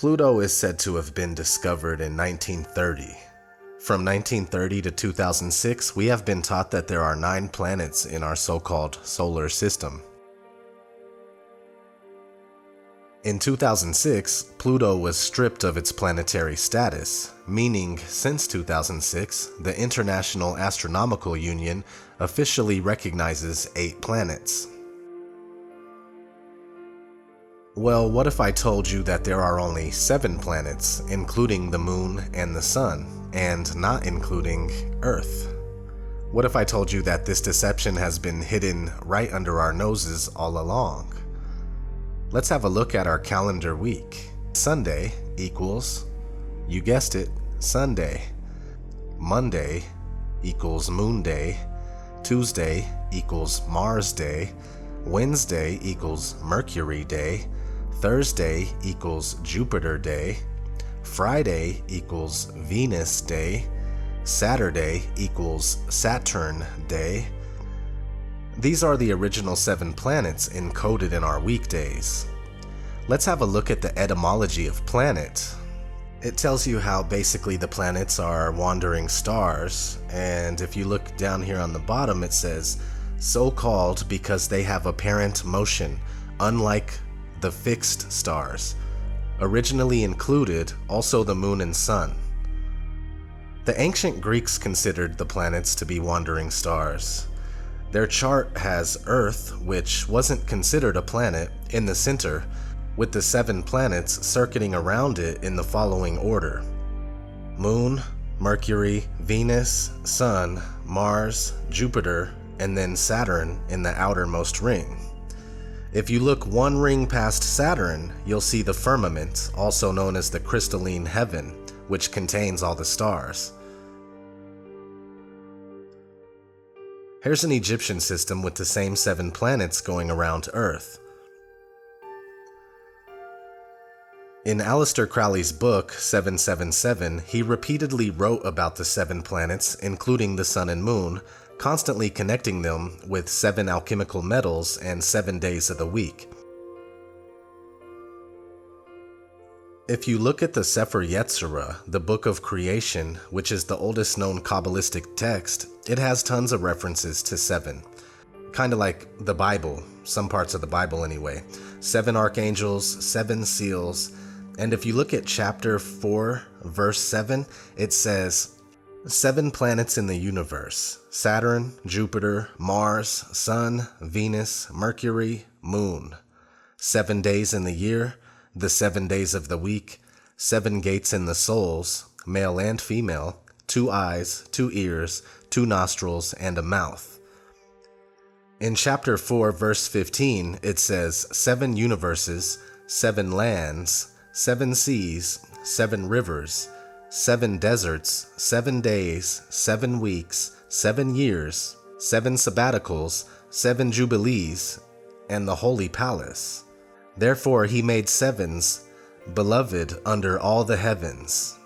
Pluto is said to have been discovered in 1930. From 1930 to 2006, we have been taught that there are 9 planets in our so-called solar system. In 2006, Pluto was stripped of its planetary status, meaning since 2006, the International Astronomical Union officially recognizes 8 planets. Well, what if I told you that there are only 7 planets, including the Moon and the Sun, and not including Earth? What if I told you that this deception has been hidden right under our noses all along? Let's have a look at our calendar week. Sunday equals, you guessed it, Sunday. Monday equals Moon Day. Tuesday equals Mars Day. Wednesday equals Mercury Day. Thursday equals Jupiter Day. Friday equals Venus Day. Saturday equals Saturn Day. These are the original 7 planets encoded in our weekdays. Let's have a look at the etymology of planet. It tells you how basically the planets are wandering stars, and if you look down here on the bottom, it says, so called because they have apparent motion, unlike the fixed stars. Originally included also the Moon and Sun. The ancient Greeks considered the planets to be wandering stars. Their chart has Earth, which wasn't considered a planet, in the center, with the 7 planets circuiting around it in the following order: Moon, Mercury, Venus, Sun, Mars, Jupiter, and then Saturn in the outermost ring. If you look 1 ring past Saturn, you'll see the firmament, also known as the crystalline heaven, which contains all the stars. Here's an Egyptian system with the same 7 planets going around Earth. In Aleister Crowley's book, 777, he repeatedly wrote about the 7 planets, including the Sun and Moon, constantly connecting them with 7 alchemical metals and 7 days of the week. If you look at the Sefer Yetzirah, the Book of Creation, which is the oldest known Kabbalistic text, it has tons of references to 7. Kinda like the Bible, some parts of the Bible anyway. 7 archangels, 7 seals, and if you look at chapter 4, verse 7, it says, 7 planets in the universe: Saturn, Jupiter, Mars, Sun, Venus, Mercury, Moon. 7 days in the year, the 7 days of the week, 7 gates in the souls, male and female, 2 eyes, 2 ears, 2 nostrils, and a mouth. In chapter 4, verse 15, it says 7 universes, 7 lands, 7 seas, 7 rivers, 7 deserts, 7 days, 7 weeks, 7 years, 7 sabbaticals, 7 jubilees, and the holy palace. Therefore he made 7s, beloved under all the heavens.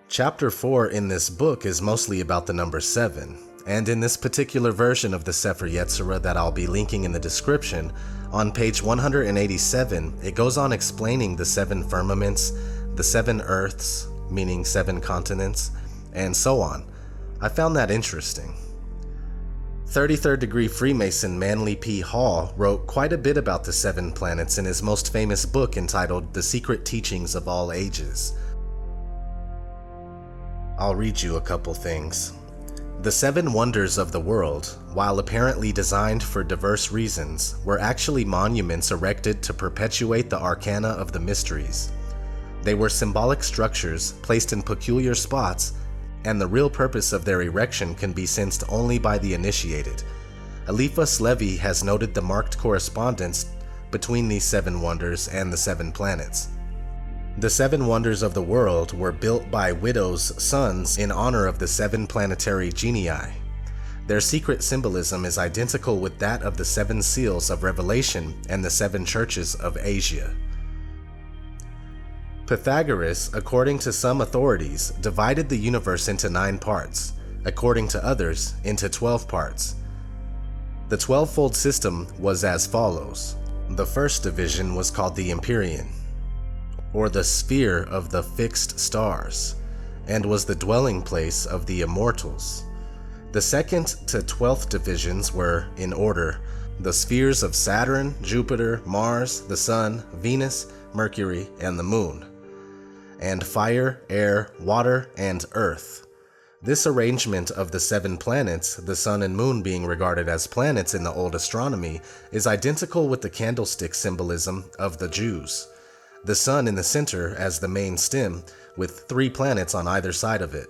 Chapter 4 in this book is mostly about the number 7, and in this particular version of the Sefer Yetzirah that I'll be linking in the description, on page 187, it goes on explaining the 7 firmaments, the 7 earths, meaning 7 continents, and so on. I found that interesting. 33rd degree Freemason Manly P. Hall wrote quite a bit about the 7 planets in his most famous book entitled The Secret Teachings of All Ages. I'll read you a couple things. The 7 wonders of the world, while apparently designed for diverse reasons, were actually monuments erected to perpetuate the arcana of the mysteries. They were symbolic structures placed in peculiar spots, and the real purpose of their erection can be sensed only by the initiated. Eliphas Levi has noted the marked correspondence between these 7 wonders and the 7 planets. The 7 wonders of the world were built by widows' sons in honor of the 7 planetary genii. Their secret symbolism is identical with that of the 7 seals of Revelation and the 7 churches of Asia. Pythagoras, according to some authorities, divided the universe into 9 parts, according to others, into 12 parts. The 12-fold system was as follows: The first division was called the Empyrean, or the sphere of the fixed stars, and was the dwelling place of the immortals. The second to 12th divisions were, in order, the spheres of Saturn, Jupiter, Mars, the Sun, Venus, Mercury, and the Moon, and fire, air, water, and earth. This arrangement of the 7 planets, the Sun and Moon being regarded as planets in the old astronomy, is identical with the candlestick symbolism of the Jews. The Sun in the center as the main stem, with 3 planets on either side of it.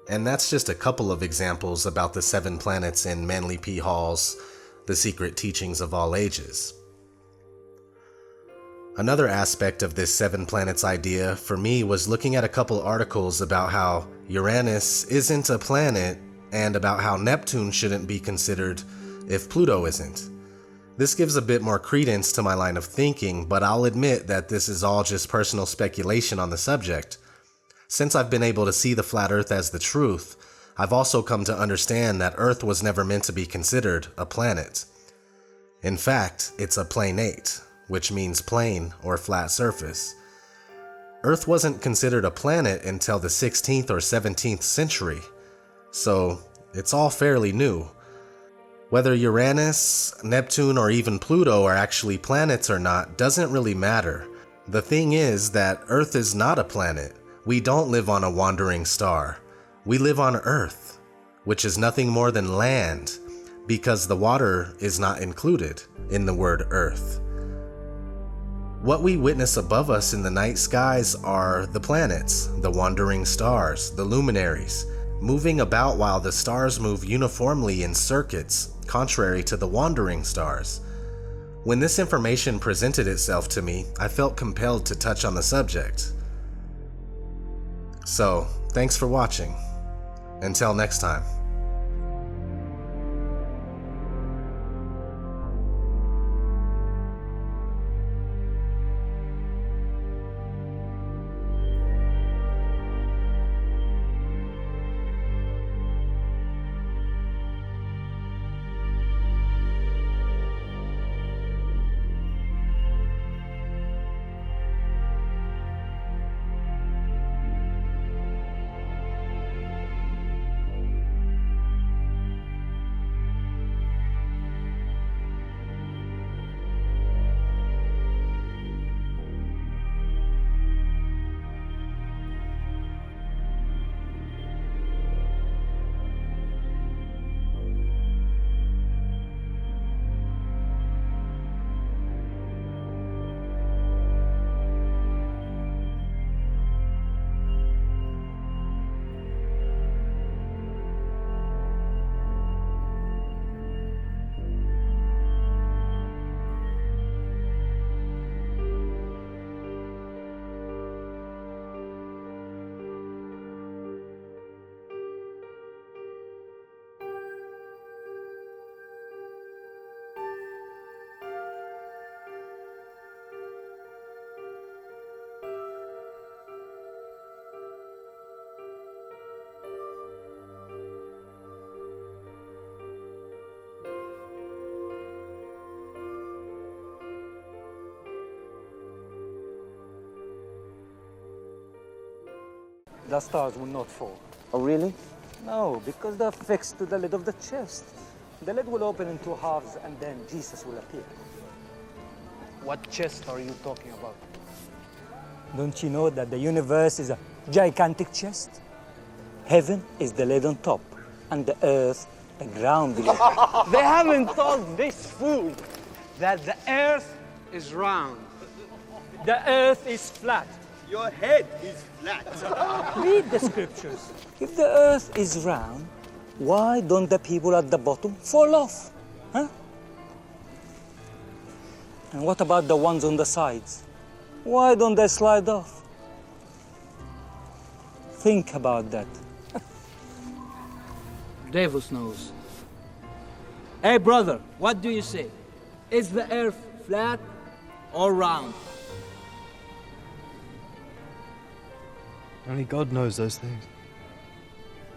And that's just a couple of examples about the 7 planets in Manly P. Hall's The Secret Teachings of All Ages. Another aspect of this 7 planets idea for me was looking at a couple articles about how Uranus isn't a planet and about how Neptune shouldn't be considered if Pluto isn't. This gives a bit more credence to my line of thinking, but I'll admit that this is all just personal speculation on the subject. Since I've been able to see the flat Earth as the truth, I've also come to understand that Earth was never meant to be considered a planet. In fact, it's a planate, which means plane or flat surface. Earth wasn't considered a planet until the 16th or 17th century, so it's all fairly new. Whether Uranus, Neptune, or even Pluto are actually planets or not doesn't really matter. The thing is that Earth is not a planet. We don't live on a wandering star. We live on Earth, which is nothing more than land, because the water is not included in the word Earth. What we witness above us in the night skies are the planets, the wandering stars, the luminaries, moving about while the stars move uniformly in circuits, contrary to the wandering stars. When this information presented itself to me, I felt compelled to touch on the subject. So, thanks for watching. Until next time. The stars will not fall. Oh, really? No, because they're fixed to the lid of the chest. The lid will open in 2 halves and then Jesus will appear. What chest are you talking about? Don't you know that the universe is a gigantic chest? Heaven is the lid on top, and the earth, the ground below. They haven't told this fool that the earth is round. The earth is flat. Your head is flat. Read the scriptures. If the earth is round, why don't the people at the bottom fall off? Huh? And what about the ones on the sides? Why don't they slide off? Think about that. Davis knows. Hey, brother, what do you say? Is the earth flat or round? Only God knows those things.